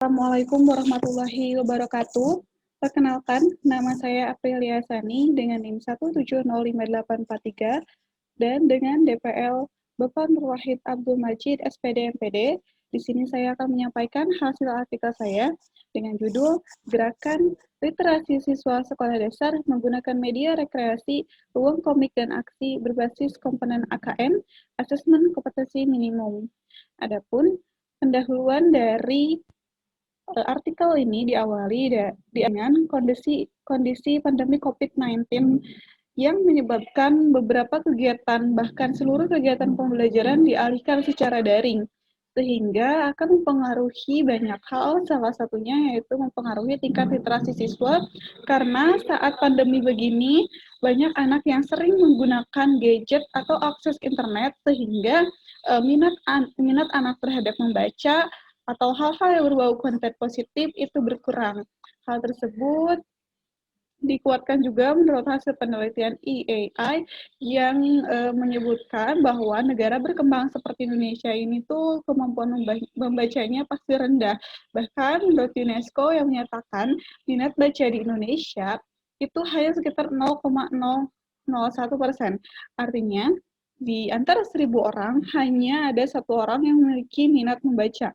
Assalamualaikum warahmatullahi wabarakatuh. Perkenalkan, nama saya Aprilia Sani dengan NIM 1705843 dan dengan DPL Bapak Nur Wahid Abdul Majid SPD MPD. Di sini saya akan menyampaikan hasil artikel saya dengan judul Gerakan Literasi Siswa Sekolah Dasar Menggunakan Media Rekreasi, Ruang Komik dan Aksi Berbasis Komponen AKM, Asesmen Kompetensi Minimum. Adapun pendahuluan dari artikel ini diawali dengan kondisi pandemi COVID-19 yang menyebabkan beberapa kegiatan, bahkan seluruh kegiatan pembelajaran dialihkan secara daring, sehingga akan mempengaruhi banyak hal, salah satunya yaitu mempengaruhi tingkat literasi siswa, karena saat pandemi begini, banyak anak yang sering menggunakan gadget atau akses internet, sehingga minat anak terhadap membaca atau hal-hal yang berbau konten positif itu berkurang. Hal tersebut dikuatkan juga menurut hasil penelitian EAI yang menyebutkan bahwa negara berkembang seperti Indonesia ini tuh kemampuan membacanya pasti rendah. Bahkan menurut UNESCO yang menyatakan minat baca di Indonesia itu hanya sekitar 0,001%. Artinya di antara 1.000 orang hanya ada 1 orang yang memiliki minat membaca.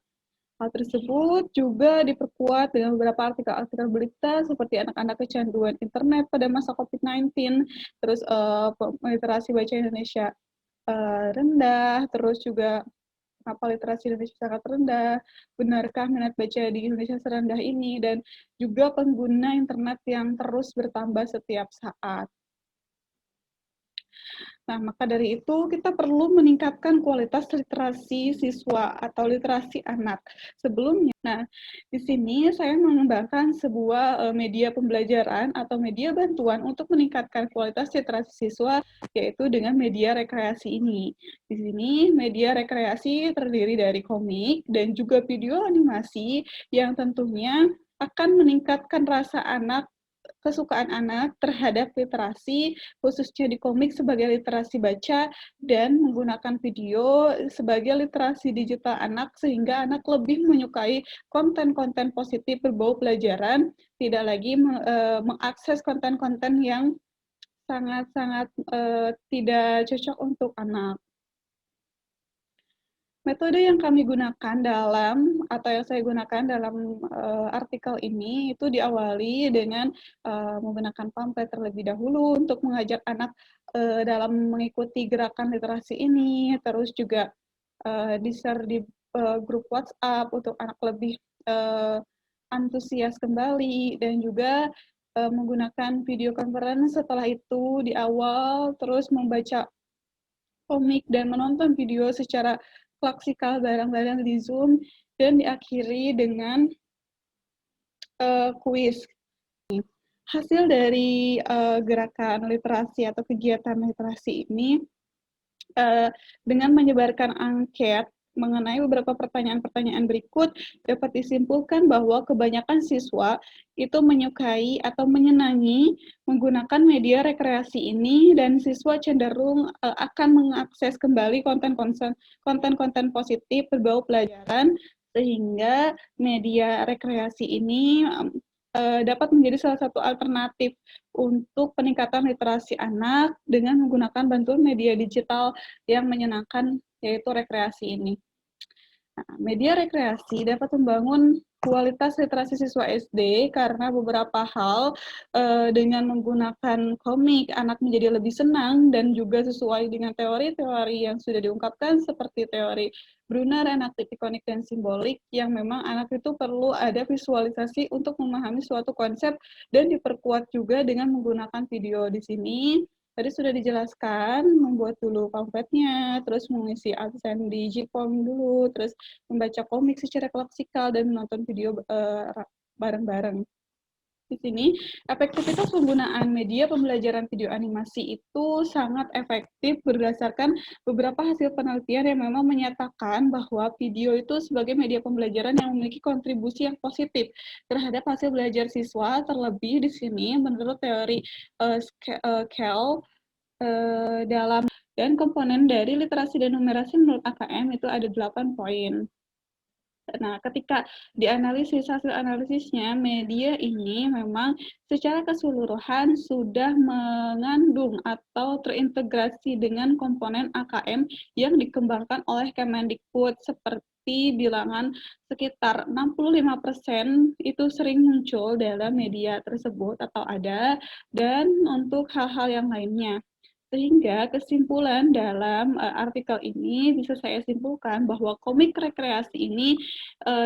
Hal tersebut juga diperkuat dengan beberapa artikel-artikel berita seperti anak-anak kecanduan internet pada masa COVID-19, terus literasi baca Indonesia rendah, terus juga literasi Indonesia sangat rendah, benarkah minat baca di Indonesia serendah ini, dan juga pengguna internet yang terus bertambah setiap saat. Nah, maka dari itu kita perlu meningkatkan kualitas literasi siswa atau literasi anak. Sebelumnya, di sini saya mengembangkan sebuah media pembelajaran atau media bantuan untuk meningkatkan kualitas literasi siswa, yaitu dengan media rekreasi ini. Di sini media rekreasi terdiri dari komik dan juga video animasi yang tentunya akan meningkatkan rasa kesukaan anak terhadap literasi, khususnya di komik sebagai literasi baca, dan menggunakan video sebagai literasi digital anak, sehingga anak lebih menyukai konten-konten positif berbau pelajaran, tidak lagi mengakses konten-konten yang sangat-sangat tidak cocok untuk anak. Metode yang kami gunakan atau yang saya gunakan dalam artikel ini itu diawali dengan menggunakan pamflet terlebih dahulu untuk mengajak anak dalam mengikuti gerakan literasi ini, terus juga di-share di grup WhatsApp untuk anak lebih antusias kembali, dan juga menggunakan video conference setelah itu di awal, terus membaca komik dan menonton video secara klaksikal bareng-bareng di Zoom, dan diakhiri dengan kuis. Hasil dari gerakan literasi atau kegiatan literasi ini dengan menyebarkan angket mengenai beberapa pertanyaan-pertanyaan berikut, dapat disimpulkan bahwa kebanyakan siswa itu menyukai atau menyenangi menggunakan media rekreasi ini, dan siswa cenderung akan mengakses kembali konten-konten positif berbau pelajaran, sehingga media rekreasi ini dapat menjadi salah satu alternatif untuk peningkatan literasi anak dengan menggunakan bantuan media digital yang menyenangkan, yaitu rekreasi ini. Nah, media rekreasi dapat membangun kualitas literasi siswa SD karena beberapa hal, dengan menggunakan komik, anak menjadi lebih senang dan juga sesuai dengan teori-teori yang sudah diungkapkan seperti teori Brunner, enaktif, ikonik, dan simbolik, yang memang anak itu perlu ada visualisasi untuk memahami suatu konsep, dan diperkuat juga dengan menggunakan video. Di sini tadi sudah dijelaskan, membuat dulu pamfletnya, terus mengisi absen di Jipom dulu, terus membaca komik secara klaksikal, dan menonton video bareng-bareng. Di sini, efektivitas penggunaan media pembelajaran video animasi itu sangat efektif berdasarkan beberapa hasil penelitian yang memang menyatakan bahwa video itu sebagai media pembelajaran yang memiliki kontribusi yang positif terhadap hasil belajar siswa. Terlebih di sini, menurut teori Kell, dan komponen dari literasi dan numerasi menurut AKM itu ada 8 poin. Nah, ketika dianalisis, hasil analisisnya, media ini memang secara keseluruhan sudah mengandung atau terintegrasi dengan komponen AKM yang dikembangkan oleh Kemendikbud, seperti bilangan sekitar 65% itu sering muncul dalam media tersebut atau ada, dan untuk hal-hal yang lainnya. Sehingga kesimpulan dalam artikel ini bisa saya simpulkan bahwa komik rekreasi ini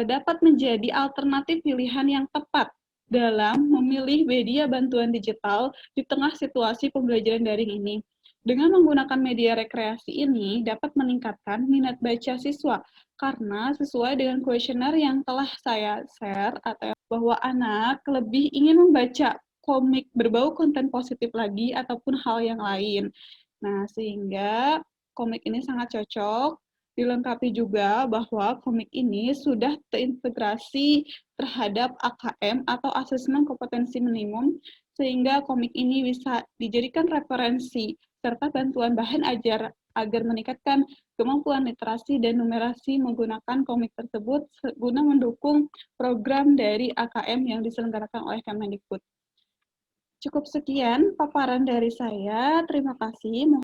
dapat menjadi alternatif pilihan yang tepat dalam memilih media bantuan digital di tengah situasi pembelajaran daring ini. Dengan menggunakan media rekreasi ini dapat meningkatkan minat baca siswa karena sesuai dengan kuesioner yang telah saya share atau bahwa anak lebih ingin membaca komik berbau konten positif lagi ataupun hal yang lain. Nah, sehingga komik ini sangat cocok, dilengkapi juga bahwa komik ini sudah terintegrasi terhadap AKM atau Asesmen Kompetensi Minimum, sehingga komik ini bisa dijadikan referensi serta bantuan bahan ajar agar meningkatkan kemampuan literasi dan numerasi menggunakan komik tersebut guna mendukung program dari AKM yang diselenggarakan oleh Kemendikbud. Cukup sekian paparan dari saya. Terima kasih.